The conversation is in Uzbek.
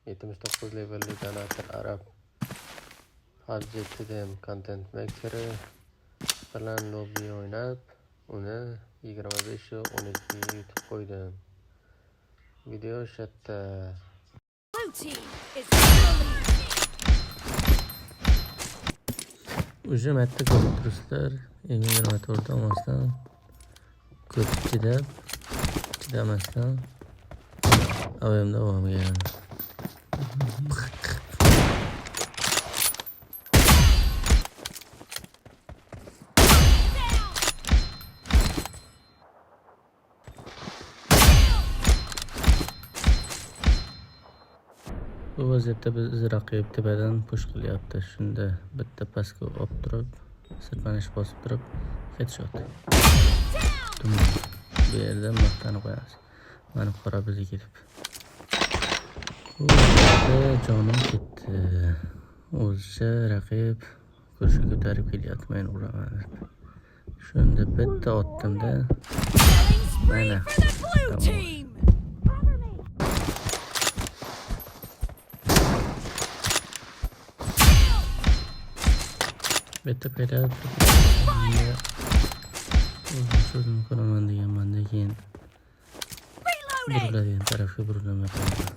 79 levelli donator Arab PUBG Content Maker bilan lobby o'ynab, uni 25-12 yutib qo'ydim. Video shatda. O'sha marta ko'rib turibsizlar, generatorda olmasdan ko'p chidamasdan avayimda olmagan. Bu vaziyatda biz raqib tepadan push qilyapti. Shunda bitta pastga olib turib, sirpanish bosib turib, headshot. Bu yerdan maqtanib qo'yamiz. Mana qora bizga ketib. Jonim ketdi. O'zicha raqib kurshga ko'tarib kelyapti, men uraman. Shunda bitta otdimda mana bitta payda so'zim ko'raman deganman, keyin buriladigan tarafga burilmayapman.